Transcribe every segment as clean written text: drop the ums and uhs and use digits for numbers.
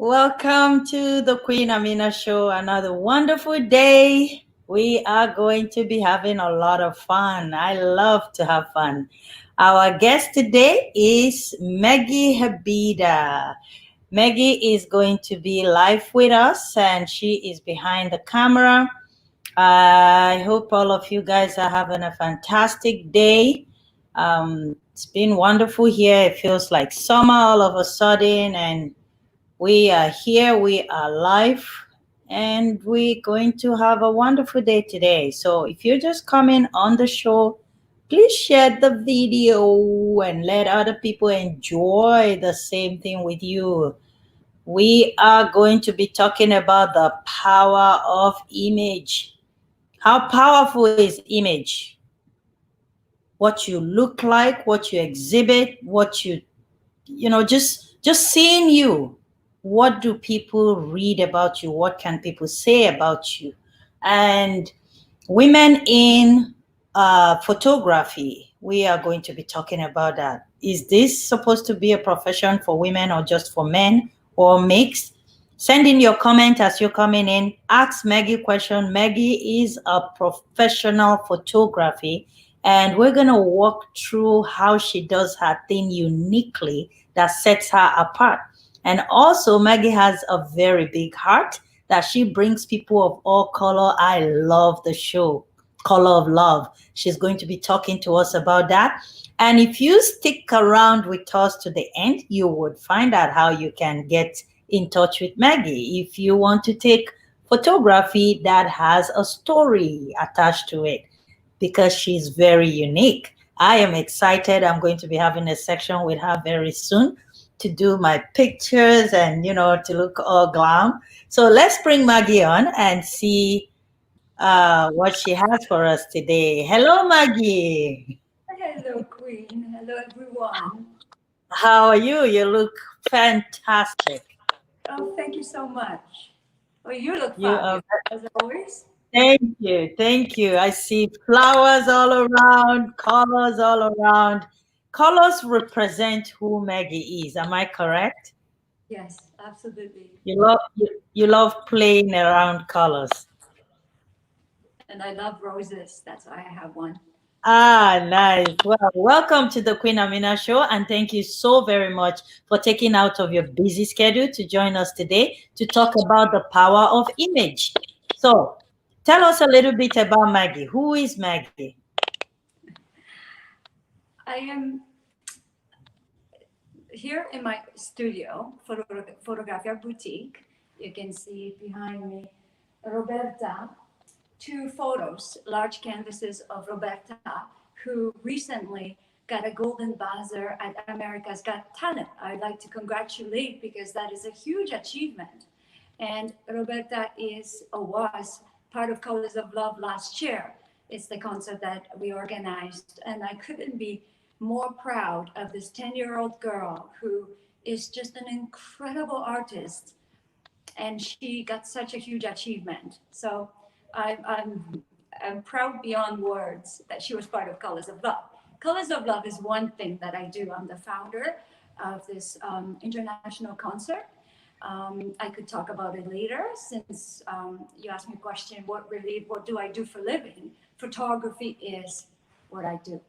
Welcome to the Queen Amina Show. Another wonderful day. We are going to be having a lot of fun. I love to have fun. Our guest today is Maggie Habida. Maggie is going to be live with us and she is behind the camera. I hope all of you guys are having a fantastic day. It's been wonderful here. It feels like summer all of a sudden, and we are here, we are live, and we're going to have a wonderful day today. So, if you're just coming on the show, please share the video and let other people enjoy the same thing with you. We are going to be talking about the power of image. How powerful is image? What you look like, what you exhibit, what just seeing you. What do people read about you? What can people say about you? And women in photography, we are going to be talking about that. Is this supposed to be a profession for women or just for men, or mixed? Send in your comment as you're coming in. Ask Maggie question. Maggie is a professional photography, and we're going to walk through how she does her thing uniquely that sets her apart. And also, Maggie has a very big heart that she brings people of all color. I love the show, Color of Love. She's going to be talking to us about that. And if you stick around with us to the end, you would find out how you can get in touch with Maggie if you want to take photography that has a story attached to it, because she's very unique. I am excited. I'm going to be having a section with her very soon to do my pictures and, to look all glam. So let's bring Maggie on and see what she has for us today. Hello, Maggie. Hello, Queen. Hello, everyone. How are you? You look fantastic. Oh, thank you so much. Oh, you look You fabulous, are. as always. Thank you. Thank you. I see flowers all around, colors all around. Colors represent who Maggie is. Am I correct? Yes, absolutely. You love playing around colors. And I love roses. That's why I have one. Ah, nice. Well, welcome to the Queen Amina Show, and thank you so very much for taking out of your busy schedule to join us today to talk about the power of image. So, tell us a little bit about Maggie. Who is Maggie? I am here in my studio, Fotografia Boutique. You can see behind me Roberta, two photos, large canvases of Roberta, who recently got a golden buzzer at America's Got Talent. I'd like to congratulate because that is a huge achievement. And Roberta is or was part of Colors of Love last year. It's the concert that we organized, and I couldn't be more proud of this 10-year-old girl who is just an incredible artist, and she got such a huge achievement. So I'm proud beyond words that she was part of Colors of Love. Colors of Love is one thing that I do. I'm the founder of this international concert. I could talk about it later since you asked me a question, what do I do for living? Photography is what I do.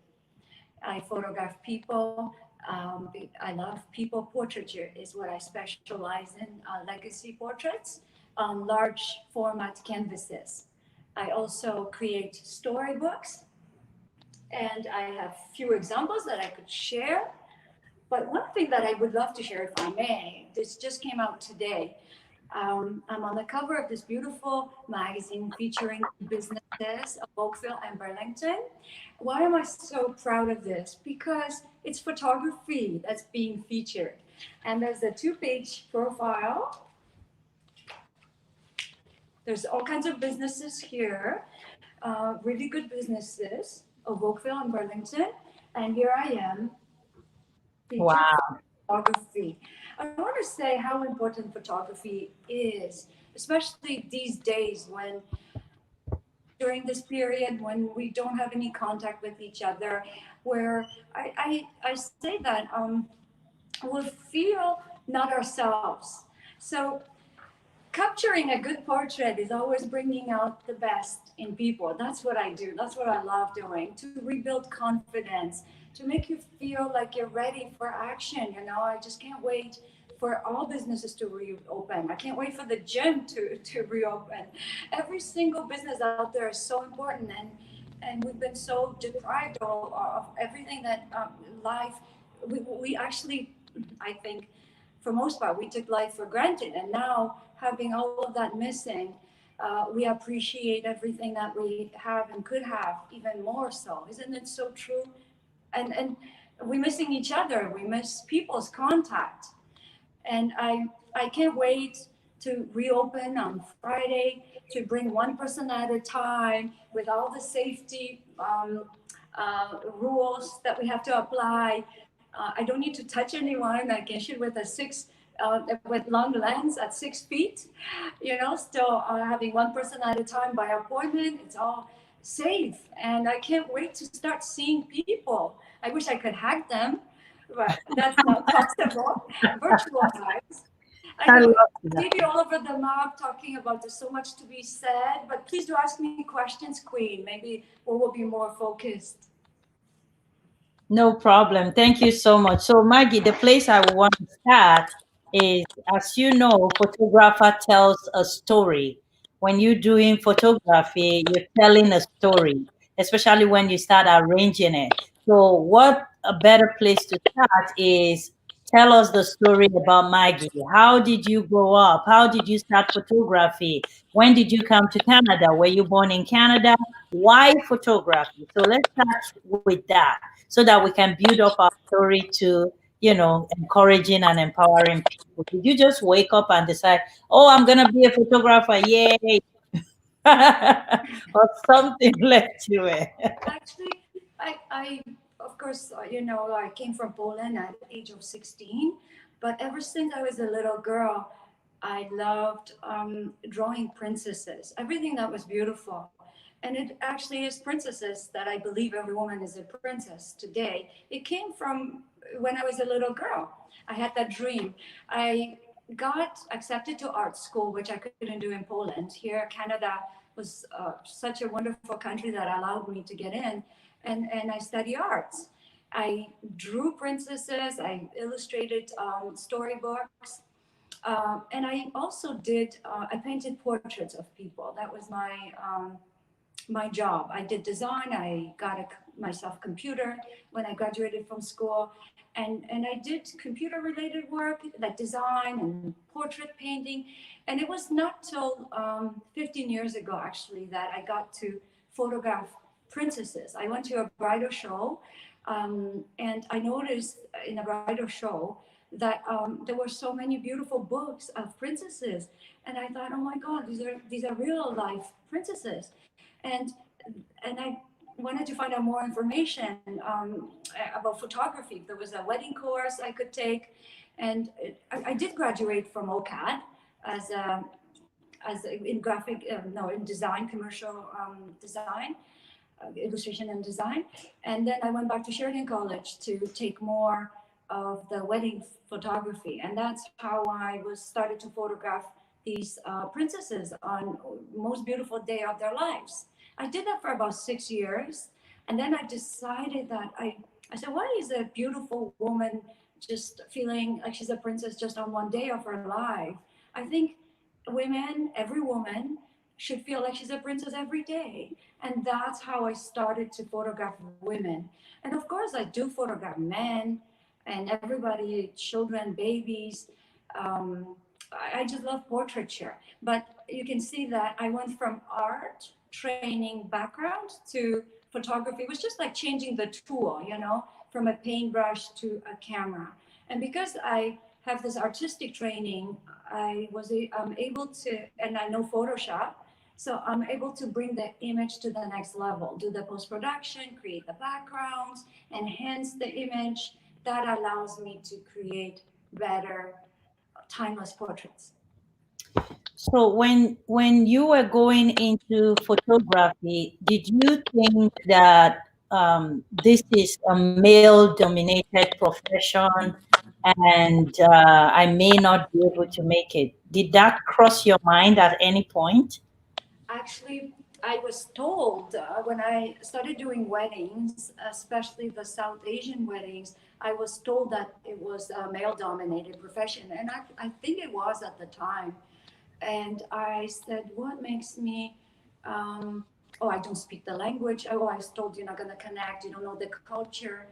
I photograph people. I love people. Portraiture is what I specialize in, legacy portraits on large format canvases. I also create storybooks, and I have few examples that I could share. But one thing that I would love to share, if I may, this just came out today. I'm on the cover of this beautiful magazine featuring businesses of Oakville and Burlington. Why am I so proud of this? Because it's photography that's being featured. And there's a two-page profile. There's all kinds of businesses here, really good businesses of Oakville and Burlington. And here I am, featured Wow. photography. I want to say how important photography is, especially these days when, during this period when we don't have any contact with each other, where I say that we feel not ourselves. So capturing a good portrait is always bringing out the best in people. That's what I do. That's what I love doing, to rebuild confidence, to make you feel like you're ready for action. I just can't wait for all businesses to reopen. I can't wait for the gym to reopen. Every single business out there is so important, and we've been so deprived of everything that life. We actually, I think, for most part, we took life for granted. And now, having all of that missing, we appreciate everything that we have and could have even more so. Isn't it so true? And we're missing each other. We miss people's contact. And I can't wait to reopen on Friday, to bring one person at a time with all the safety rules that we have to apply. I don't need to touch anyone. I can shoot with a with long lens at 6 feet. Still having one person at a time by appointment. It's all safe, and I can't wait to start seeing people. I wish I could hack them, but that's not possible. Virtual hacks. I I know love I that. see you all over the map talking about there's so much to be said, but please do ask me questions, Queen. Maybe we will be more focused. No problem. Thank you so much. So, Maggie, the place I want to start is, as you know, photographer tells a story. When you're doing photography, you're telling a story, especially when you start arranging it. So, what a better place to start is tell us the story about Maggie. How did you grow up? How did you start photography? When did you come to Canada? Were you born in Canada? Why photography? So, let's start with that so that we can build up our story to, encouraging and empowering people. Did you just wake up and decide, oh, I'm going to be a photographer? Yay. Or something led to it? Actually, I of course, I came from Poland at the age of 16, but ever since I was a little girl, I loved drawing princesses, everything that was beautiful. And it actually is princesses that I believe every woman is a princess today. It came from when I was a little girl. I had that dream. I got accepted to art school, which I couldn't do in Poland. Here, Canada was such a wonderful country that allowed me to get in, and I study arts. I drew princesses, I illustrated storybooks, and I also I painted portraits of people. That was my job. I did design. I got myself computer when I graduated from school, and I did computer related work like design and portrait painting. And it was not till 15 years ago actually that I got to photograph princesses. I went to a bridal show, and I noticed in a bridal show that there were so many beautiful books of princesses, and I thought, oh my God, these are real life princesses. And I wanted to find out more information about photography. If there was a wedding course I could take, and I did graduate from OCAD as in graphic, no, in design, commercial design, illustration and design. And then I went back to Sheridan College to take more of the wedding photography, and that's how I was started to photograph these princesses on most beautiful day of their lives. I did that for about 6 years, and then I decided that I said, why is a beautiful woman just feeling like she's a princess just on one day of her life? I think every woman should feel like she's a princess every day. And that's how I started to photograph women. And of course, I do photograph men and everybody, children, babies. I just love portraiture. But you can see that I went from art training background to photography. It was just like changing the tool, from a paintbrush to a camera. And because I have this artistic training, I'm able to, and I know Photoshop, so I'm able to bring the image to the next level, do the post-production, create the backgrounds, enhance the image. That allows me to create better, timeless portraits. So when you were going into photography, did you think that this is a male-dominated profession? and I may not be able to make it. Did that cross your mind at any point? Actually, I was told when I started doing weddings, especially the South Asian weddings, I was told that it was a male dominated profession. And I think it was at the time. And I said, what makes me, oh, I don't speak the language. Oh, I was told you're not going to connect, you don't know the culture.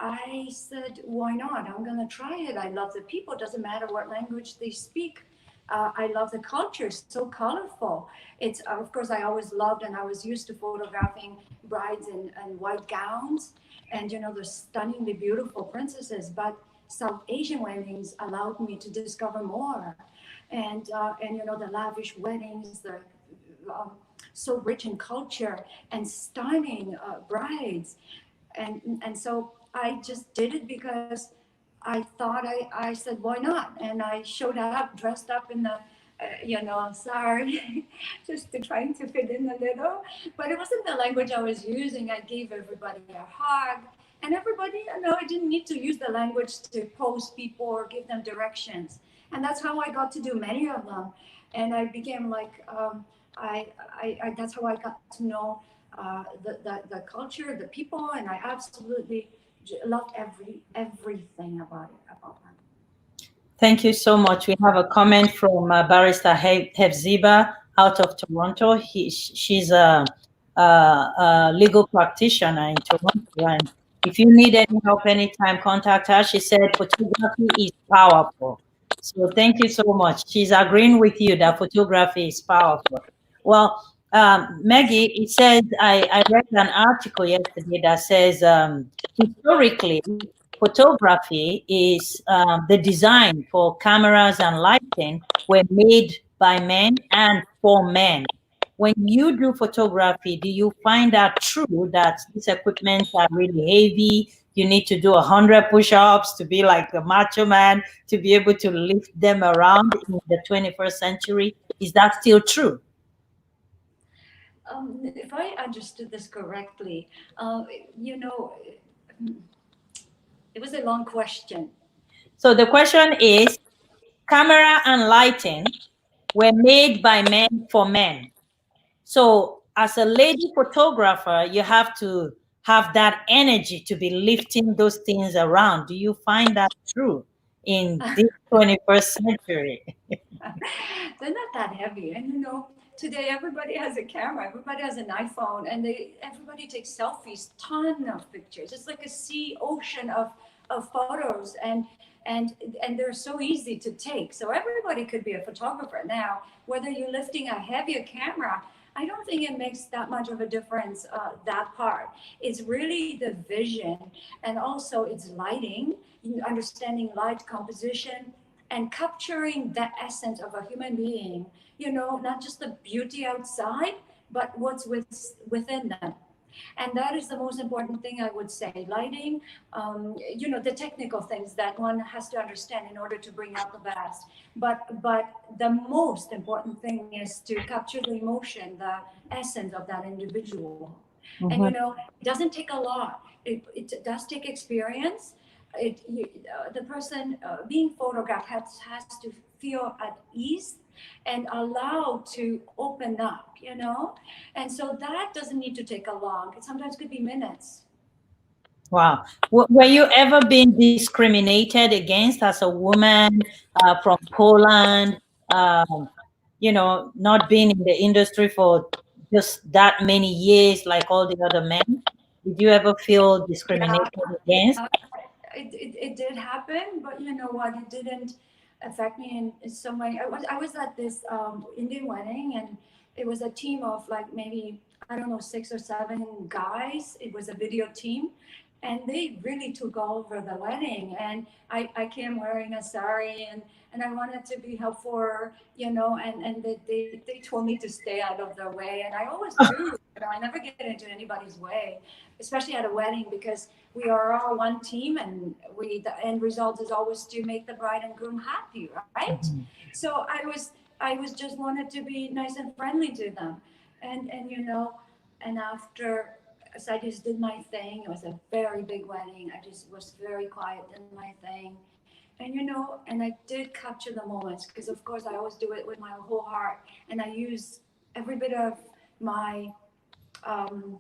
I said, why not? I'm going to try it. I love the people. It doesn't matter what language they speak. I love the culture. It's so colorful. It's, of course, I always loved and I was used to photographing brides in white gowns and, the stunningly beautiful princesses. But South Asian weddings allowed me to discover more. And the lavish weddings, the um, so rich in culture and stunning brides and so I just did it because I thought I said why not, and I showed up dressed up in the sorry, just to trying to fit in a little, but it wasn't the language I was using. I gave everybody a hug, and everybody, I didn't need to use the language to pose people or give them directions, and that's how I got to do many of them, and I became like that's how I got to know the culture, the people, and I absolutely loved everything about them. Thank you so much. We have a comment from Barrister Hefziba out of Toronto. She's a legal practitioner in Toronto. And if you need any help anytime, contact her. She said photography is powerful. So thank you so much. She's agreeing with you that photography is powerful. Well, Maggie, it says, I read an article yesterday that says historically, photography is the design for cameras and lighting were made by men and for men. When you do photography, do you find that true that these equipments are really heavy? You need to do 100 push-ups to be like a macho man to be able to lift them around in the 21st century. Is that still true? If I understood this correctly, you know, it was a long question. So the question is, camera and lighting were made by men for men. So, as a lady photographer, you have to have that energy to be lifting those things around. Do you find that true in this 21st century? They're not that heavy, and today everybody has a camera, everybody has an iPhone, and everybody takes selfies, ton of pictures. It's like a sea ocean of photos, and and they're so easy to take. So everybody could be a photographer now. Whether you're lifting a heavier camera, I don't think it makes that much of a difference. That part, it's really the vision, and also it's lighting, understanding light composition, and capturing the essence of a human being, not just the beauty outside, but what's within them. And that is the most important thing, I would say. Lighting, the technical things that one has to understand in order to bring out the best. But the most important thing is to capture the emotion, the essence of that individual. And Mhm. it doesn't take a lot. It does take experience. The person being photographed has to feel at ease and allowed to open up. And so that doesn't need to take a long. It sometimes could be minutes. Wow. Were you ever being discriminated against as a woman from Poland? Um, not being in the industry for just that many years like all the other men? Did you ever feel Yeah, discriminated against? yeah, it did happen, but you know what? It didn't affect me in so many. I was at this Indian wedding, and it was a team of like maybe I don't know 6 or 7 guys. It was a video team, and they really took over the wedding. And I came wearing a sari, and I wanted to be helpful, and they told me to stay out of their way, and I always do. I never get into anybody's way, especially at a wedding, because we are all one team, and the end result is always to make the bride and groom happy, right? Mhm. So I was just wanted to be nice and friendly to them, and after, so I just did my thing. It was a very big wedding. I just was very quiet, did my thing, And and I did capture the moments, because of course I always do it with my whole heart, and I use every bit of my um,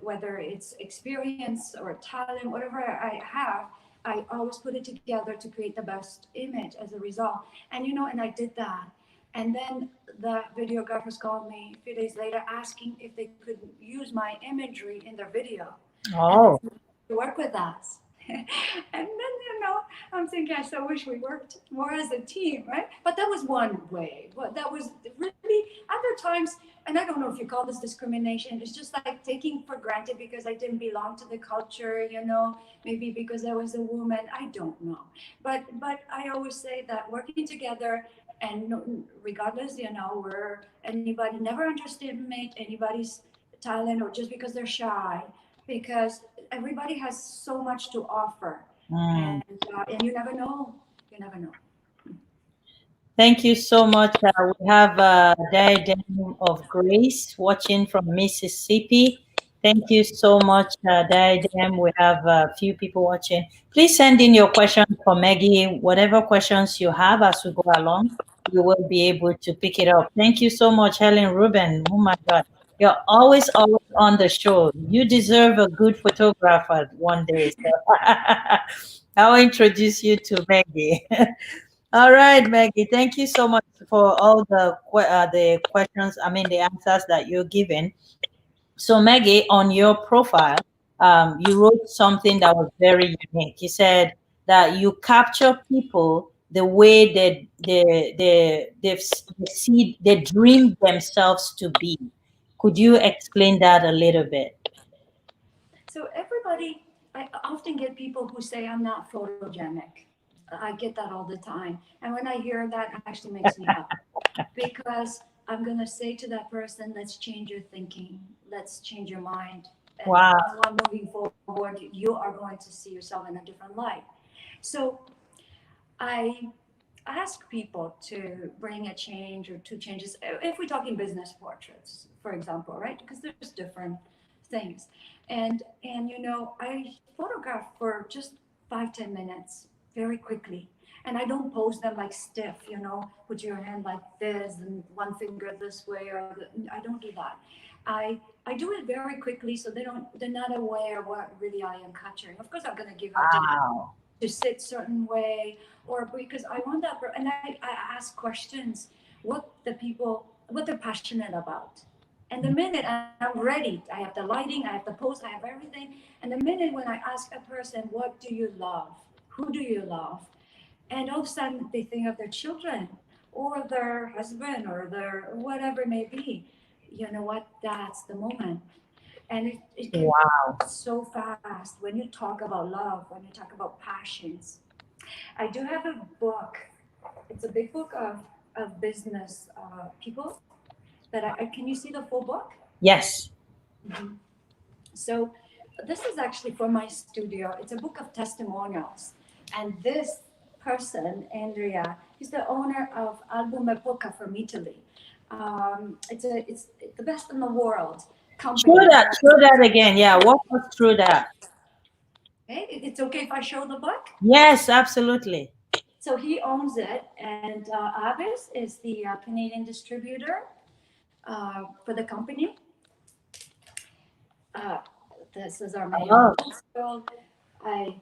whether it's experience or talent, whatever I have, I always put it together to create the best image as a result. And and I did that. And then the videographers called me a few days later asking if they could use my imagery in their video, and Oh, to work with us. And then I'm thinking, I so wish we worked more as a team, right? But that was one way. But that was really other times, and I don't know if you call this discrimination. It's just like taking for granted because I didn't belong to the culture, maybe because I was a woman. I don't know. But I always say that working together, and regardless, where anybody, never underestimate anybody's talent or just because they're shy, because everybody has so much to offer, mm. and you never know. You never know. Thank you so much. We have Diadem of Grace watching from Mississippi. Thank you so much, Diadem. We have a few people watching. Please send in your questions for Maggie. Whatever questions you have as we go along, we will be able to pick it up. Thank you so much, Helen Rubin. Oh my God. You're always on the show. You deserve a good photographer one day. So I'll introduce you to Maggie. All right, Maggie. Thank you so much for all the questions. I mean, the answers that you're giving. So, Maggie, on your profile, you wrote something that was very unique. You said that you capture people the way they see, they dream themselves to be. Could you explain that a little bit? So everybody, I often get people who say I'm not photogenic. I get that all the time, and when I hear that, it actually makes me laugh, because I'm gonna say to that person, let's change your thinking, let's change your mind, and Wow. moving forward, you are going to see yourself in a different light. So I ask people to bring a change or two changes. If we're talking business portraits, for example, right? Because there's different things. And I photograph for just 5-10 minutes very quickly. And I don't pose them like stiff, put your hand like this and one finger this way, I don't do that. I do it very quickly so they're not aware what really I am capturing. Of course, I'm going to give a demand Wow. to sit certain way, or because I want that, and I ask questions, what they're passionate about. And the minute I'm ready, I have the lighting, I have the pose, I have everything. And the minute when I ask a person, what do you love? Who do you love? And all of a sudden they think of their children or their husband or their whatever it may be. You know what? That's the moment. And it can Wow. be so fast when you talk about love, when you talk about passions. I do have a book. It's a big book of business people that can you see the full book? Yes. Mhm. So this is actually from my studio. It's a book of testimonials. And this person, Andrea, he's the owner of Album Epoca from Italy. It's the best in the world company. Show that again. Yeah, walk us through that. Okay, it's okay if I show the book? Yes, absolutely. So he owns it, and Avis is the Canadian distributor for the company. Uh, this is our main. Oh, So I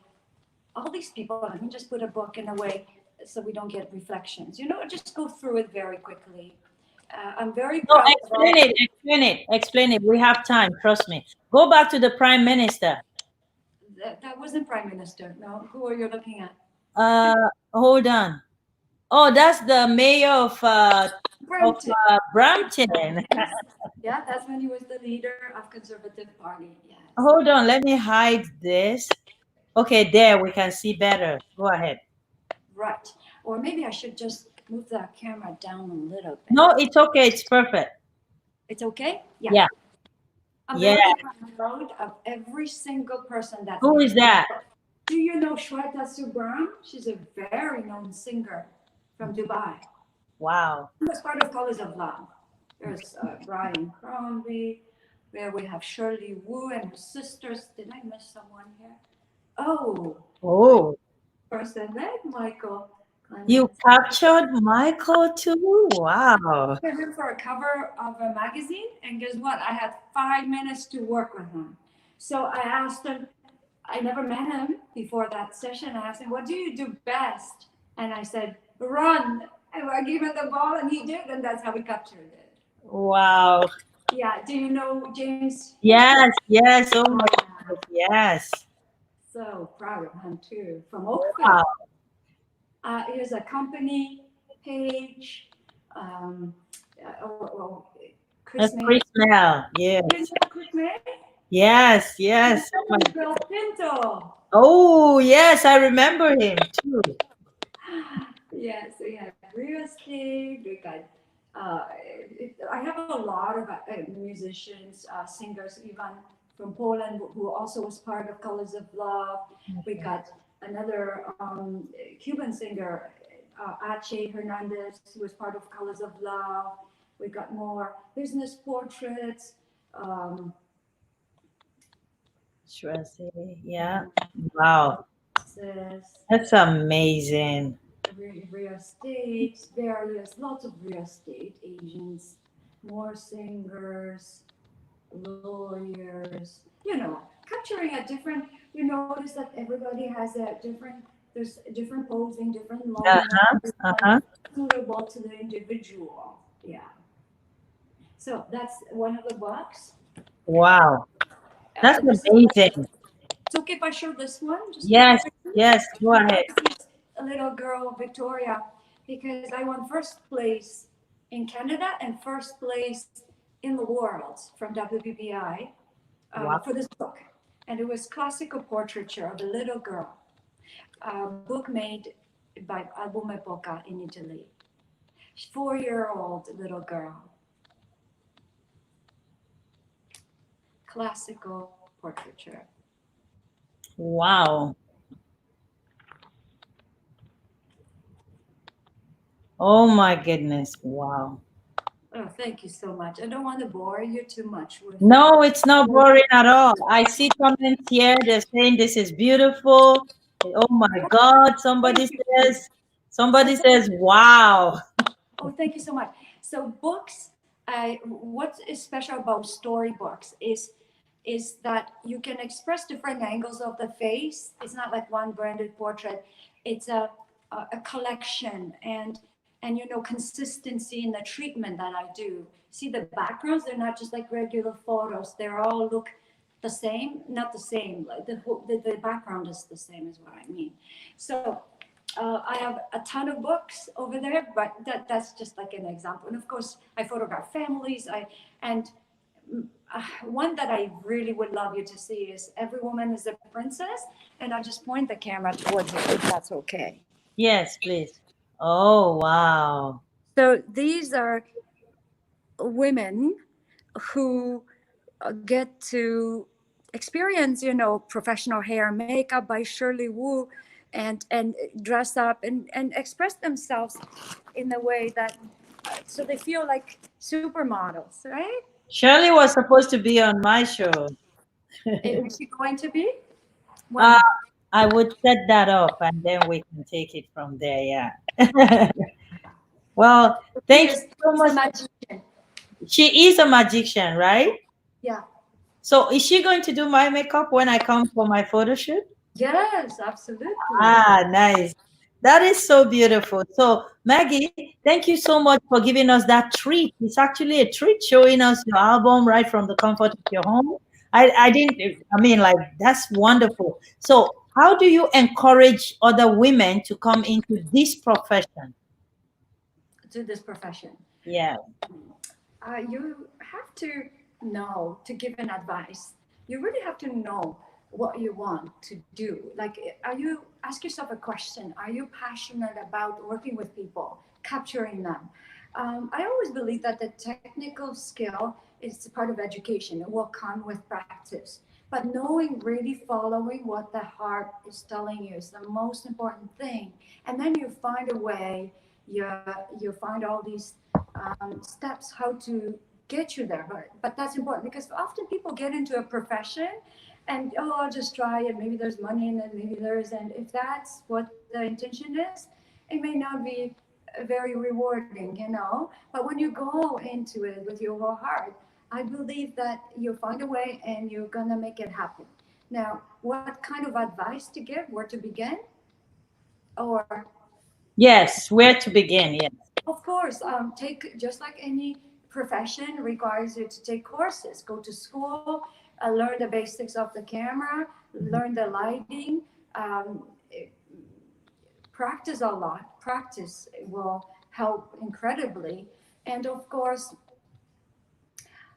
all these people. Let me just put a book in a way so we don't get reflections. Just go through it very quickly. I'm very no, proud of all. explain it. We have time, trust me. Go back to the Prime Minister. That wasn't Prime Minister. No, who are you looking at? Uh, Hold on. Oh, that's the mayor of Brampton. Brampton. Yes. Yeah, that's when he was the leader of Conservative Party. Yes. Hold on, let me hide this. Okay, there we can see better. Go ahead. Right. Or maybe I should just move the camera down a little No, bit. it's okay. It's perfect. It's okay? Yeah. Yeah, I'm yeah. very proud of every single person that's Who been is in the that? book. Do you know Shweta Subram? She's a very known singer from Dubai. Wow. She was part of Colors of Love. There's Brian Crombie, where we have Shirley Wu and her sisters. Did I miss someone here? Oh, Oh, person, right, Michael You Clemens? captured Michael too? Wow. I him for a cover of a magazine, and guess what? I had 5 minutes to work with him. So I asked him, I never met him before that session. I asked him, what do you do best? And I said, run. And I gave him the ball, and he did, and that's how we captured it. Wow. Yeah, do you know James Hinchcliffe? Yes, yes. Oh my Yeah. goodness. Yes. So proud of him too, from Wow. Oakville. Here's a company page. Um, well, Chris That's May. Chris Mel. You Yes. know Chris May? Yes, yes. Oh my Bill goodness. Pinto. Oh, yes, I remember him too. Yeah, so we have real estate. We got. I have a lot of musicians, singers, even from Poland, who also was part of Colors of Love. We got another Cuban singer, Ache Hernandez, who was part of Colors of Love. We got more business portraits. Um, Should I say? Yeah. Wow. says That's amazing. real estate, various, lots of real estate agents, more singers, lawyers, capturing a different, you notice that everybody has a different, there's different posing, different lighting, Uh-huh. Uh-huh. suitable to the individual. Yeah. So that's one of the books. Wow. That's This is amazing. It's okay if I show this one, just a Yes, quick. yes. Go ahead. A little girl, Victoria, because I won first place in Canada and first place in the world from WBBI Wow. for this book. And it was classical portraiture of a little girl, a book made by Album Epoca in Italy. 4-year-old little girl, classical portraiture. Wow. Oh my goodness. Wow. Oh, thank you so much. I don't want to bore you too much with. No, it's not boring at all. I see comments here. They're saying this is beautiful. Oh my God. Somebody says, wow. Oh, thank you so much. So books, what is special about storybooks is that you can express different angles of the face. It's not like one branded portrait. It's a collection and consistency in the treatment that I do. See the backgrounds, they're not just like regular photos. They're all look the same, not the same. Like the background is the same is what I mean. So I have a ton of books over there, but that's just like an example. And of course, I photograph families. And one that I really would love you to see is "Every Woman is a Princess," and I'll just point the camera towards it if that's okay. Yes, please. Oh, wow. So these are women who get to experience, professional hair and makeup by Shirley Wu, and dress up and express themselves in a way that so they feel like supermodels, right? Shirley was supposed to be on my show. Is she going to be? Uh, When? I would set that up and then we can take it from there. Yeah. Well, She thank you is. so She's a much. magician. She is a magician, right? Yeah. So is she going to do my makeup when I come for my photo shoot? Yes, absolutely. Ah, nice. That is so beautiful. So, Maggie, thank you so much for giving us that treat. It's actually a treat showing us your album right from the comfort of your home. I didn't, I mean, like, that's wonderful. So, how do you encourage other women to come into this profession? To this profession. Yeah. You have to know to give an advice. You really have to know what you want to do. Like, ask yourself a question? Are you passionate about working with people, capturing them? I always believe that the technical skill is part of education. It will come with practice. But knowing, really following what the heart is telling you is the most important thing. And then you find a way, you, you find all these steps how to get you there. But that's important because often people get into a profession And oh, I'll just try it. Maybe there's money in it, maybe there isn't. If that's what the intention is, it may not be very rewarding, you know. But when you go into it with your whole heart, I believe that you'll find a way and you're gonna make it happen. Now, what kind of advice to give? Where to begin? Or Yes, where to begin? Yes. of course, take just like any profession requires you to take courses, go to school, learn the basics of the camera, learn the lighting, um, practice a lot. Practice will help incredibly, and of course,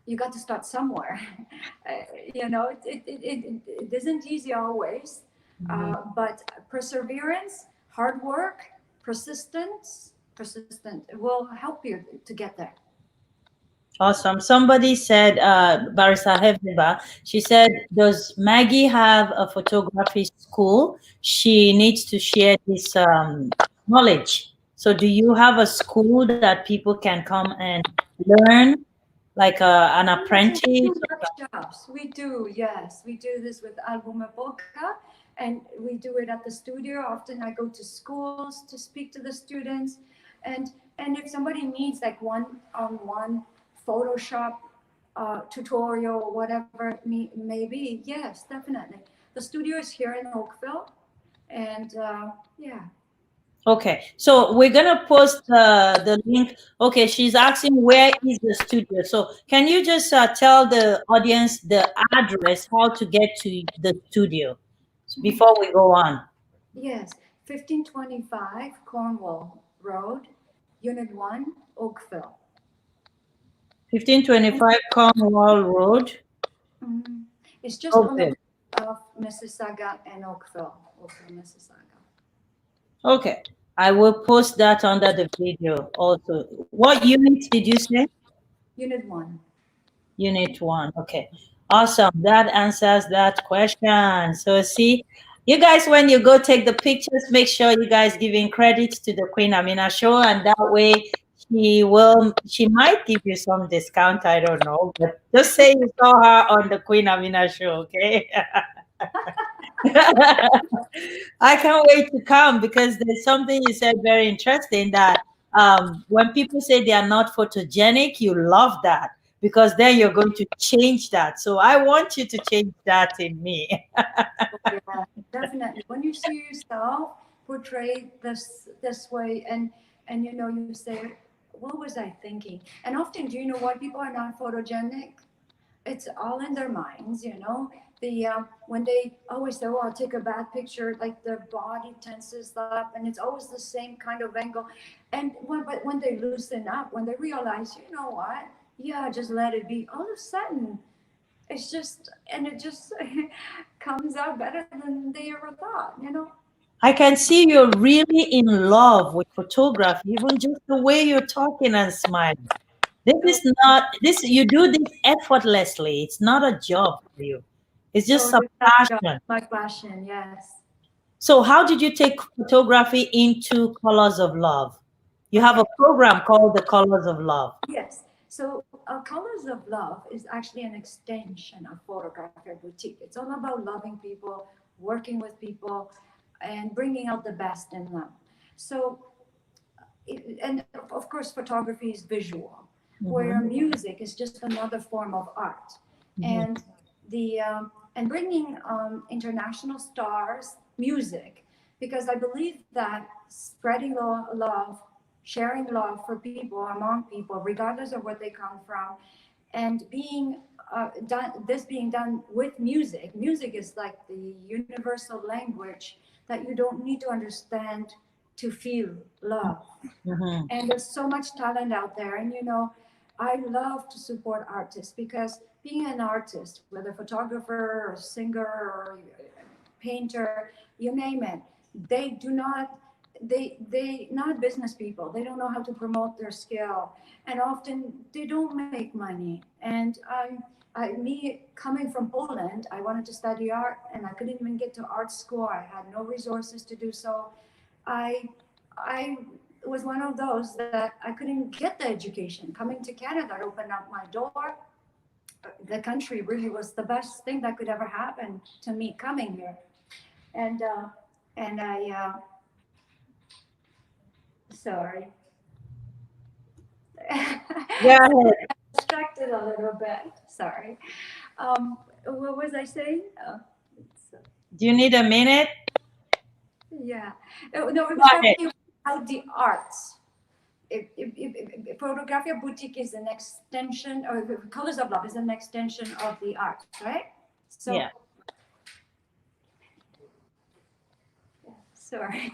you got to start somewhere. Uh, you know, it isn't easy always, Mhm. but perseverance, hard work, persistent will help you to get there. Awesome. Somebody said, Barisa Hefneba, she said, does Maggie have a photography school? She needs to share this knowledge. So, do you have a school that people can come and learn, like an Yes, we apprentice? do workshops. We do, yes. We do this with Album Epoca, and we do it at the studio. Often I go to schools to speak to the students. And and if somebody needs like one-on-one Photoshop tutorial or whatever it may be, yes, definitely. The studio is here in Oakville, and yeah. Okay, so we're gonna post the link. Okay, she's asking where is the studio. So can you just tell the audience the address, how to get to the studio before we go on? Yes, 1525 Cornwall Road, Unit 1, Oakville. 1525 Cornwall Road. Mhm. It's just on the Okay. border of Mississauga and Oakville, Oakville, Mississauga. Okay. I will post that under the video also. What unit did you say? Unit 1. Unit one. Okay. Awesome. That answers that question. So see, you guys, when you go take the pictures, make sure you guys giving credit to the Queen Amina show, and that way she might give you some discount. I don't know, but just say you saw her on the Queen Amina show, okay? I can't wait to come because there's something you said very interesting that when people say they are not photogenic, you love that because then you're going to change that. So I want you to change that in me. Oh, yeah, definitely. When you see yourself portrayed this way, and you know, you say, "What was I thinking?" And often, do you know why people are not photogenic? It's all in their minds, you know. When they always say, "Oh, I'll take a bad picture," like their body tenses up, and it's always the same kind of angle. And when they loosen up, when they realize, you know what, yeah, just let it be. All of a sudden, it's just, and it just comes out better than they ever thought, you know. I can see you're really in love with photography, even just the way you're talking and smiling. This Oh, is not this you do this effortlessly. It's not a job for you. It's just oh, a it's not a job, passion. my passion, yes. So, how did you take photography into Colors of Love? You have a Okay. program called the Colors of Love. Yes. So, Colors of Love is actually an extension of Photography Boutique. It's all about loving people, working with people, and bringing out the best in them. So, and of course, photography is visual, where Hmm. music is just another form of art. Hmm. And and bringing international stars, music, because I believe that spreading love, sharing love for people among people, regardless of where they come from, and being this being done with music. Music is like the universal language that you don't need to understand to feel love. Hmm. And there's so much talent out there. And you know, I love to support artists because being an artist, whether photographer or singer or painter, you name it, they do not they not business people. They don't know how to promote their skill, and often they don't make money. And me coming from Poland, I wanted to study art, and I couldn't even get to art school. I had no resources to do so. I I was one of those that I couldn't get the education. Coming to Canada opened up my door. the country really was the best thing that could ever happen to me coming here. And I sorry. Go ahead. Distracted a little bit. Sorry. What was I saying? Do you need a minute? Yeah. No, it Go was ahead. talking about the arts. Photography Boutique is an extension, or Colors of Love is an extension of the arts, right? So, Yeah. sorry.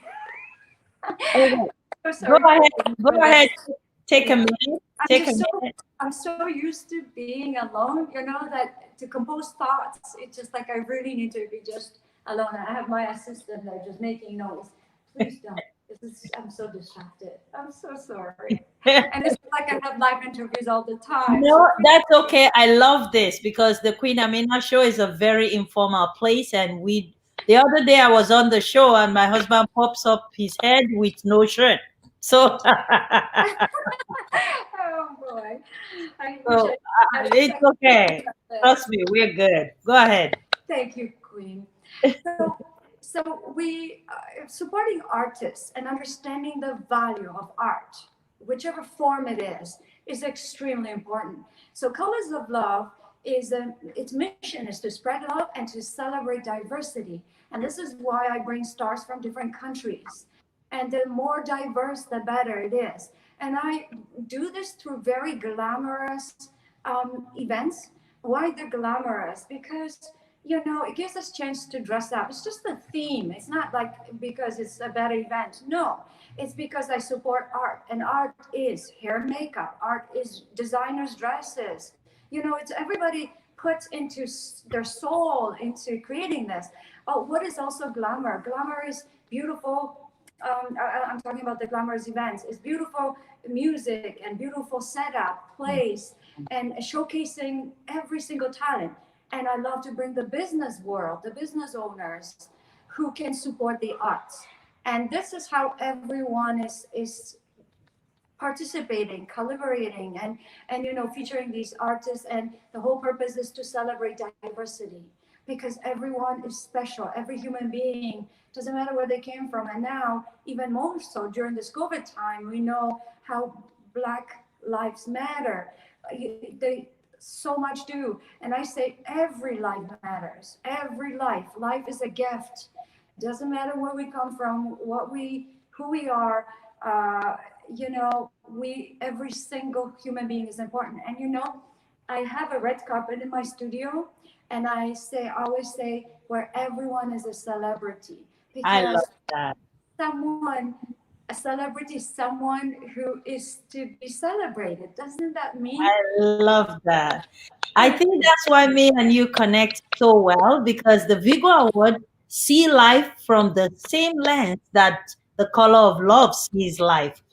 Okay. So Go sorry ahead. Go for ahead. this. Take a Yeah. minute. I'm Take a just so minute. I'm so used to being alone, that to compose thoughts, it's just like I really need to be just alone. I have my assistant there just making noise. Please don't. I'm so distracted. I'm so sorry. And it's like I have live interviews all the time. So No, please, that's okay. I love this because the Queen Amina show is a very informal place. And the other day I was on the show and my husband pops up his head with no shirt. So, oh boy, I wish so I had it's okay. this. Trust me, we're good. Go ahead. Thank you, Queen. So, so we supporting artists and understanding the value of art, whichever form it is extremely important. So, Colors of Love its mission is to spread love and to celebrate diversity. And this is why I bring stars from different countries. And the more diverse, the better it is. And I do this through very glamorous events. Why they're glamorous? Because it gives us chance to dress up. It's just the theme. It's not like because it's a bad event. No, it's because I support art, and art is hair and makeup. Art is designers' dresses. It's everybody puts into their soul into creating this. Oh, what is also glamour? Glamour is beautiful. I'm talking about the glamorous events. It's beautiful music and beautiful setup, place, and showcasing every single talent. And I love to bring the business world, the business owners who can support the arts. And this is how everyone is participating, collaborating, and featuring these artists. And the whole purpose is to celebrate diversity because everyone is special. Every human being doesn't matter where they came from. And now, even more so during this COVID time, we know how Black lives matter. They so much do. And I say every life matters. Every life. Life is a gift. It doesn't matter where we come from, who we are. Every single human being is important. And I have a red carpet in my studio, and I always say, where everyone is a celebrity, I because love that. someone, a celebrity is someone who is to be celebrated. Doesn't that mean? I love that. I think that's why me and you connect so well because the Vigo Award see life from the same lens that the Color of Love sees life.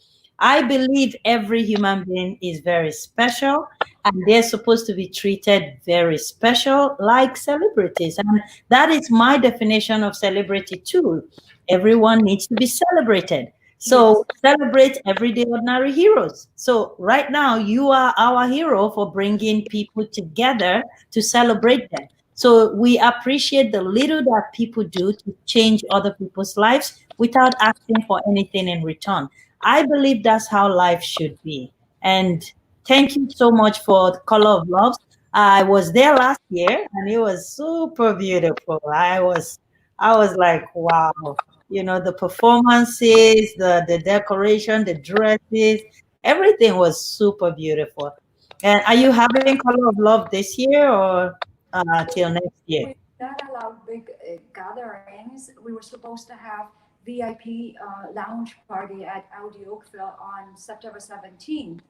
I believe every human being is very special and they're supposed to be treated very special like celebrities. And that is my definition of celebrity too. Everyone needs to be celebrated. Yes. So celebrate everyday ordinary heroes. So right now you are our hero for bringing people together to celebrate them. So we appreciate the little that people do to change other people's lives without asking for anything in return. I believe that's how life should be. And thank you so much for the Color of Love. I was there last year and it was super beautiful. I was like, wow, the performances, the decoration, the dresses, everything was super beautiful. And are you having Color of Love this year or till next year? We not allowed big gatherings. We were supposed to have VIP lounge party at Audi Oakville on September 17th,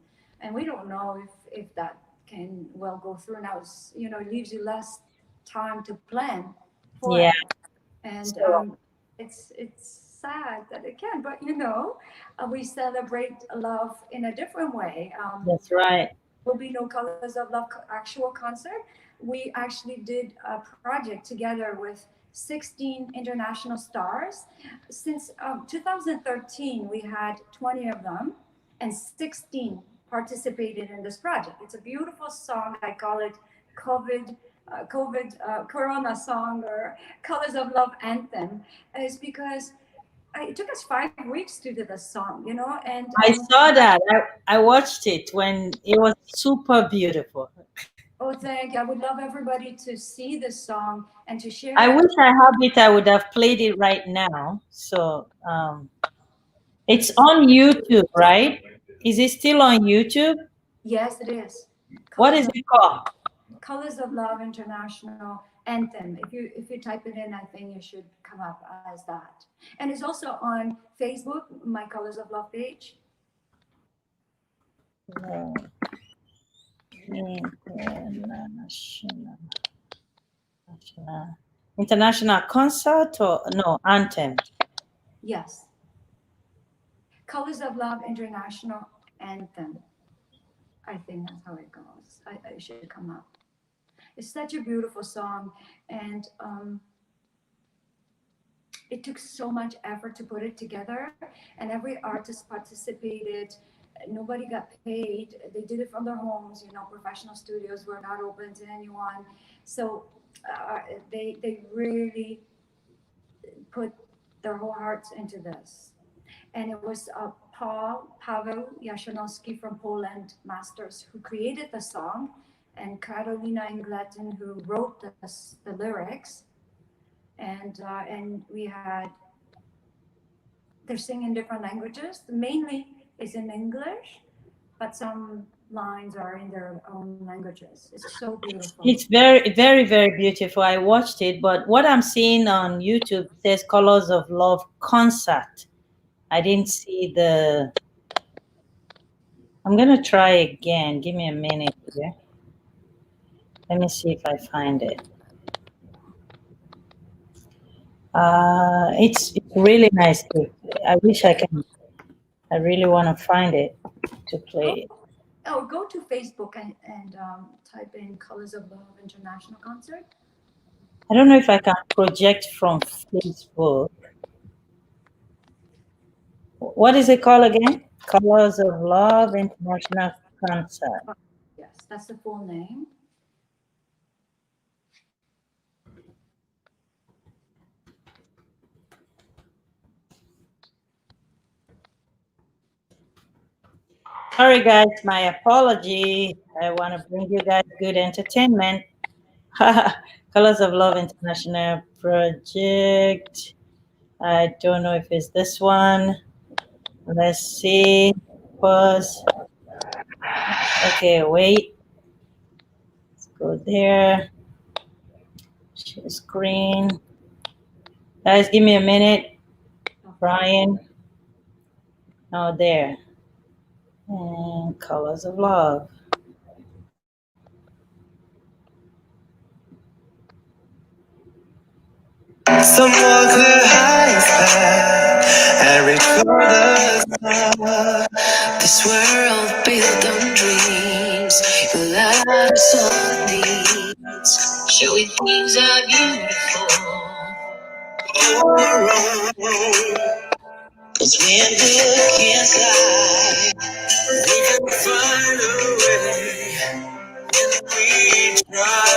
and we don't know if that can well go through now. It leaves you less time to plan for Yeah, it, and so it's sad that it can. But we celebrate love in a different way. that's right. Will be no Colors of Love actual concert. We actually did a project together with 16 international stars. Since 2013, we had 20 of them, and 16 participated in this project. It's a beautiful song. I call it Corona song or Colors of Love anthem is because it took us 5 weeks to do the song, and I saw that. I watched it when it was super beautiful. oh, thank you. I would love everybody to see this song and to share I it. wish I had it. I would have played it right now. So it's So, on YouTube, right? Is it still on YouTube? yes, it is. What Colors is of it called? Colors of Love International Anthem. If you type it in, I think it should come up as that. And it's also on Facebook, my Colors of Love page. No. International concert or no anthem? Yes. Colors of Love International Anthem. I think that's how it goes. It should come up. It's such a beautiful song, and it took so much effort to put it together, and every artist participated. Nobody got paid. They did it from their homes. Professional studios were not open to anyone, so they really put their whole hearts into this. And it was Paweł Jastrzębski from Poland Masters who created the song, and Karolina Ingleton who wrote the lyrics, and we had they're singing in different languages. Mainly is in English, but some lines are in their own languages. It's so beautiful. It's very, very, very beautiful. I watched it, but what I'm seeing on YouTube says Colors of Love concert. I didn't see the. I'm gonna try again. Give me a minute here. Let me see if I find it. It's really nice. I wish I can. I really want to find it to play it. Go to Facebook and type in Colors of Love International Concert. I don't know if I can project from Facebook. What is it called again? Colors of Love International Concert. Yes, that's the full name. Sorry, guys, my apology. I want to bring you guys good entertainment. Colors of Love International Project. I don't know if it's this one. Let's see. Pause. Okay, wait. Let's go there. Share screen. Guys, give me a minute. Brian. Oh, there. And Colors of Love. Someone could hide that and record us. This world built on dreams, a lot of soul needs, showing things are beautiful or wrong. 'Cause when good can't fly, we can find a way if we try.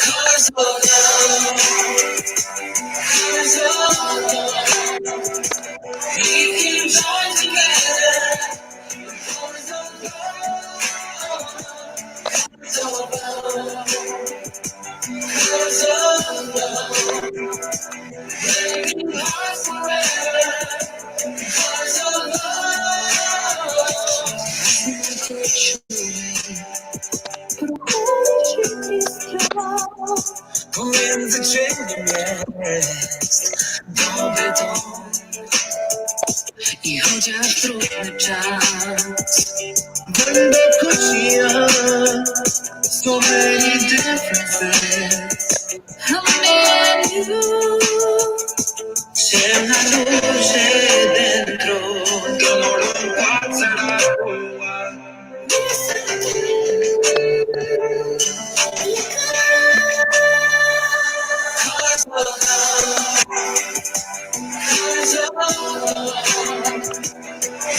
'Cause of love, 'cause of love, we can join together. 'Cause of love, 'cause of love, 'cause of love, breaking hearts forever. 'Cause of love, comienza księgiem i chociaż trudny czas będę kochał so many differences. Me and you se una luce dentro que no lo pasará. Cause of love, cause of love,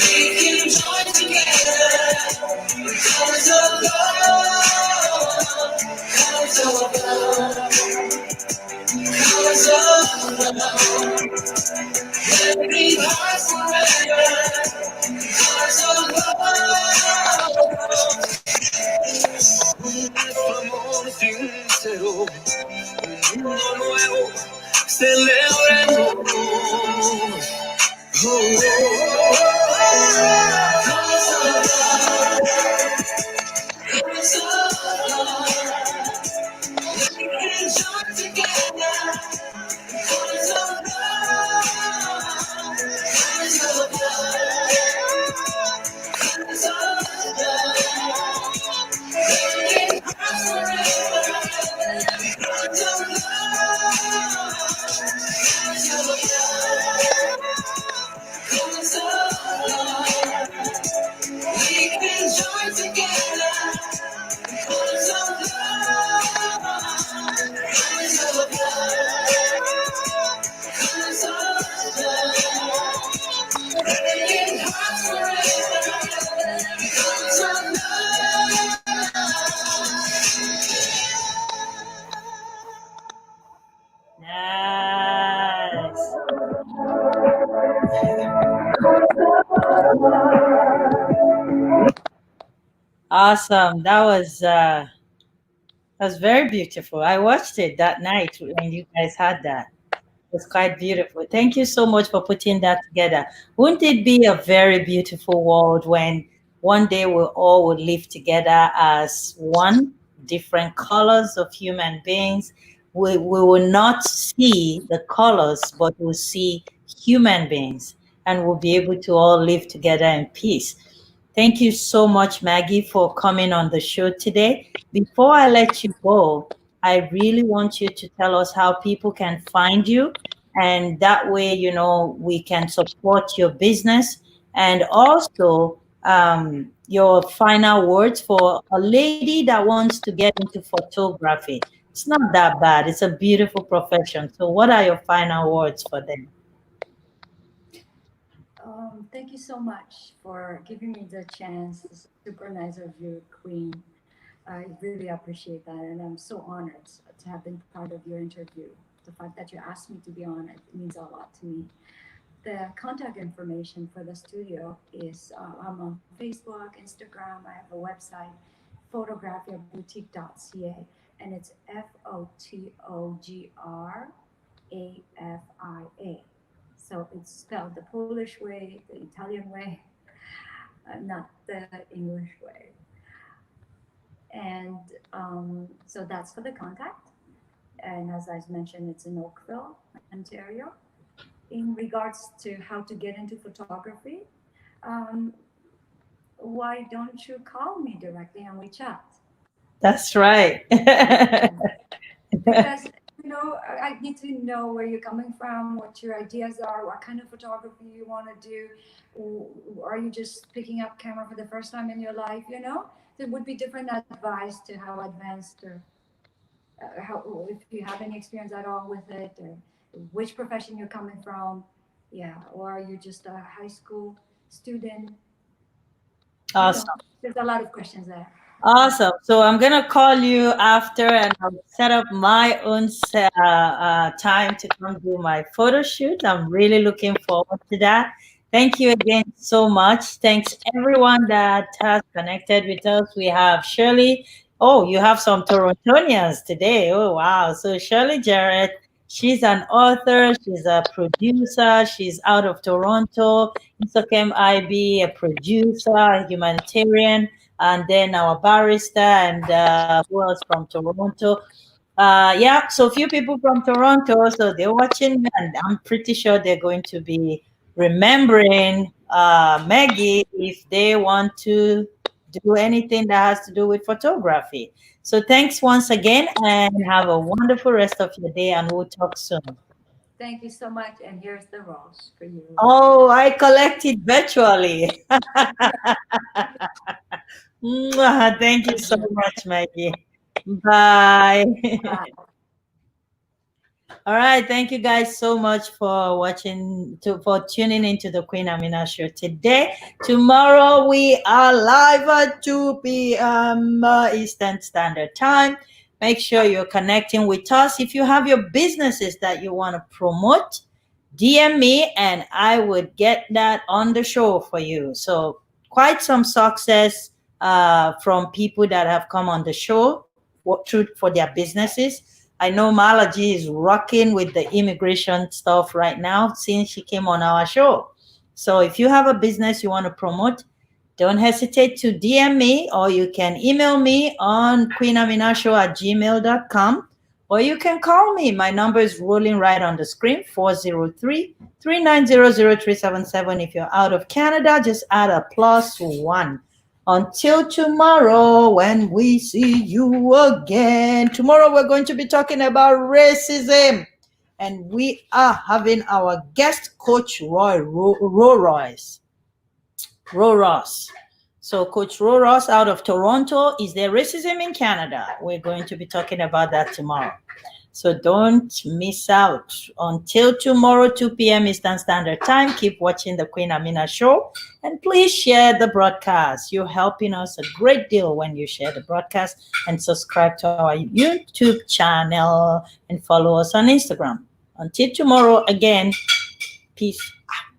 we can join together. Every heart forever, hearts of love. Nuestro amor sincero, un mundo nuevo, celebremos. Oh, oh, oh, hearts of love. We can join together, hearts of love, hearts of love, hearts of love. Burning hearts forever, hearts of love, hearts of love, hearts of love. We can join together, hearts of love, hearts of love, hearts of love. Burning hearts forever, hearts of Nice. Awesome. That was very beautiful. I watched it that night when you guys had that. It's quite beautiful. Thank you so much for putting that together. Wouldn't it be a very beautiful world when one day we all would live together as one, different colors of human beings? We will not see the colors, but we'll see human beings and we'll be able to all live together in peace. Thank you so much, Maggie, for coming on the show today. Before I let you go, I really want you to tell us how people can find you. And that way, we can support your business. And also, your final words for a lady that wants to get into photography. It's not that bad, it's a beautiful profession. So, what are your final words for them? Thank you so much for giving me the chance. It's super nice of you, Queen. I really appreciate that, and I'm so honored to have been part of your interview. The fact that you asked me to be on it means a lot to me. The contact information for the studio is I'm on Facebook, Instagram. I have a website, photografiaboutique.ca, and it's Photografia. So it's spelled the Polish way, the Italian way, not the English way. And so that's for the contact. And as I mentioned, it's in Oakville, Ontario. In regards to how to get into photography, um, why don't you call me directly and we chat? That's right. Because I need to know where you're coming from, what your ideas are, what kind of photography you want to do. Are you just picking up camera for the first time in your life? There would be different advice to how advanced or how, if you have any experience at all with it, or which profession you're coming from. Yeah, or are you just a high school student? Awesome. There's a lot of questions there. Awesome. So I'm gonna call you after, and I'll set up my own time to come do my photo shoot. I'm really looking forward to that. Thank you again so much. Thanks everyone that has connected with us. We have Shirley. Oh, you have some Torontonians today. Oh, wow. So Shirley Jarrett, she's an author. She's a producer. She's out of Toronto. Insokem IB, a producer, a humanitarian, and then our barrister, and who else from Toronto? Yeah, so a few people from Toronto, so they're watching, and I'm pretty sure they're going to be remembering Maggie if they want to do anything that has to do with photography. So thanks once again, and have a wonderful rest of your day, and we'll talk soon. Thank you so much, and here's the rose for you. Oh, I collect it virtually. Thank you so much, Maggie. Bye. Bye. All right. Thank you guys so much for for tuning into the Queen Amina show today. Tomorrow we are live at 2 p.m. Eastern Standard Time. Make sure you're connecting with us. If you have your businesses that you want to promote, DM me and I would get that on the show for you. So quite some success from people that have come on the show for their businesses. I know Malaji is rocking with the immigration stuff right now since she came on our show. So if you have a business you want to promote, don't hesitate to DM me, or you can email me on queenaminashow@gmail.com, or you can call me. My number is rolling right on the screen, 403-390-0377. If you're out of Canada, just add a +1. Until tomorrow, when we see you again. Tomorrow, we're going to be talking about racism. And we are having our guest coach, Ross. So Coach Ross out of Toronto. Is there racism in Canada? We're going to be talking about that tomorrow. So don't miss out. Until tomorrow, 2 p.m. Eastern Standard Time, keep watching the Queen Amina Show. And please share the broadcast. You're helping us a great deal when you share the broadcast, and subscribe to our YouTube channel and follow us on Instagram. Until tomorrow, again, peace out.